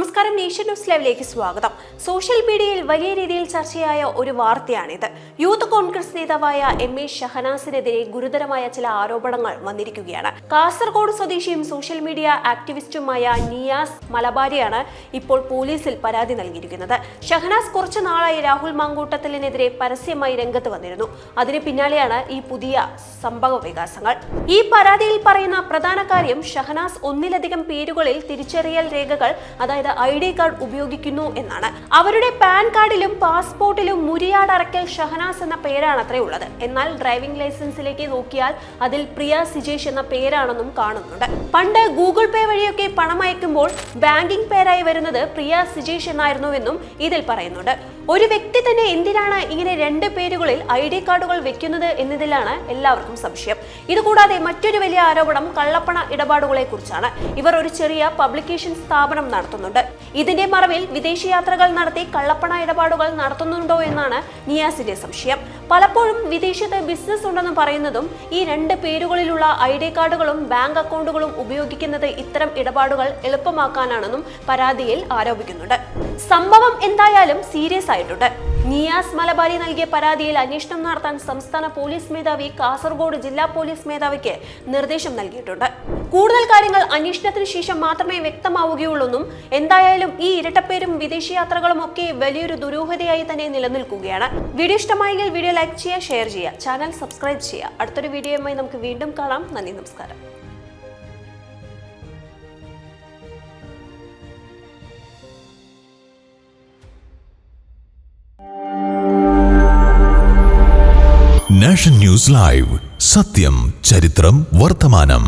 നമസ്കാരം, nation news ലൈവിലേക്ക് സ്വാഗതം. സോഷ്യൽ മീഡിയയിൽ വലിയ രീതിയിൽ ചർച്ചയായ ഒരു വാർത്തയാണിത്. യൂത്ത് കോൺഗ്രസ് നേതാവായ എം.എ. ഷഹനാസിനെതിരെ ഗുരുതരമായ ചില ആരോപണങ്ങൾ വന്നിരിക്കുകയാണ്. കാസർഗോഡ് സ്വദേശിയും സോഷ്യൽ മീഡിയ ആക്ടിവിസ്റ്റുമായ നിയാസ് മലബാരിയാണ് ഇപ്പോൾ പോലീസിൽ പരാതി നൽകിയിരിക്കുന്നത്. ഷഹനാസ് കുറച്ചു നാളായി രാഹുൽ മാങ്കൂട്ടത്തിലിനെതിരെ പരസ്യമായി രംഗത്ത് വന്നിരുന്നു. അതിന് പിന്നാലെയാണ് ഈ പുതിയ സംഭവ വികാസങ്ങൾ. ഈ പരാതിയിൽ പറയുന്ന പ്രധാന കാര്യം ഷഹനാസ് ഒന്നിലധികം പേരുകളിൽ തിരിച്ചറിയൽ രേഖകൾ, അതായത് ID കാർഡ് ഉപയോഗിക്കുന്നു എന്നാണ്. അവരുടെ പാൻ കാർഡിലും പാസ്പോർട്ടിലും മുരിയാട് അറക്കൽ ഷഹനാസ് എന്ന പേരാണ് അത്രേ ഉള്ളത്. എന്നാൽ ഡ്രൈവിംഗ് ലൈസൻസിലേക്ക് നോക്കിയാൽ അതിൽ പ്രിയ സിജേഷ് എന്ന പേരാണെന്നും കാണുന്നുണ്ട്. പണ്ട് ഗൂഗിൾ പേ വഴിയൊക്കെ പണം അയക്കുമ്പോൾ ബാങ്കിംഗ് പേരായി വരുന്നത് പ്രിയ സിജേഷ് എന്നായിരുന്നുവെന്നും ഇതിൽ പറയുന്നുണ്ട്. ഒരു വ്യക്തി തന്നെ എന്തിനാണ് ഇങ്ങനെ രണ്ട് പേരുകളിൽ ID കാർഡുകൾ വെക്കുന്നത് എന്നതിലാണ് എല്ലാവർക്കും സംശയം. ഇതുകൂടാതെ മറ്റൊരു വലിയ ആരോപണം കള്ളപ്പണ ഇടപാടുകളെ കുറിച്ചാണ്. ഇവർ ഒരു ചെറിയ പബ്ലിക്കേഷൻ സ്ഥാപനം നടത്തുന്നുണ്ട്. ഇതിന്റെ മറവിൽ വിദേശയാത്രകൾ നടത്തി കള്ളപ്പണ ഇടപാടുകൾ നടത്തുന്നുണ്ടോ എന്നാണ് നിയാസിന്റെ സംശയം. പലപ്പോഴും വിദേശത്ത് ബിസിനസ് ഉണ്ടെന്ന് പറയുന്നതും ഈ രണ്ട് പേരുകളിലുള്ള ID കാർഡുകളും ബാങ്ക് അക്കൗണ്ടുകളും ഉപയോഗിക്കുന്നത് ഇത്തരം ഇടപാടുകൾ എളുപ്പമാക്കാനാണെന്നും പരാതിയിൽ ആരോപിക്കുന്നുണ്ട്. സംഭവം എന്തായാലും സീരിയസ് ആയിട്ടുണ്ട്. നിയാസ് മലബാരി നൽകിയ പരാതിയിൽ അന്വേഷണം നടത്താൻ സംസ്ഥാന പോലീസ് മേധാവി കാസർഗോഡ് ജില്ലാ പോലീസ് മേധാവിക്ക് നിർദ്ദേശം നൽകിയിട്ടുണ്ട്. കൂടുതൽ കാര്യങ്ങൾ അന്വേഷണത്തിന് ശേഷം മാത്രമേ വ്യക്തമാവുകയുള്ളൂന്നും എന്തായാലും ഈ ഇരട്ടപ്പേരും വിദേശയാത്രകളും ഒക്കെ വലിയൊരു ദുരൂഹതയായി തന്നെ നിലനിൽക്കുകയാണ്. വീഡിയോ ഇഷ്ടമായെങ്കിൽ വീഡിയോ ലൈക്ക് ചെയ്യുക, ഷെയർ ചെയ്യുക, ചാനൽ സബ്സ്ക്രൈബ് ചെയ്യുക. അടുത്തൊരു വീഡിയോയുമായി നമുക്ക് വീണ്ടും കാണാം. നന്ദി, നമസ്കാരം. നാഷൻ ന്യൂസ് ലൈവ്, സത്യം, ചരിത്രം, വർത്തമാനം.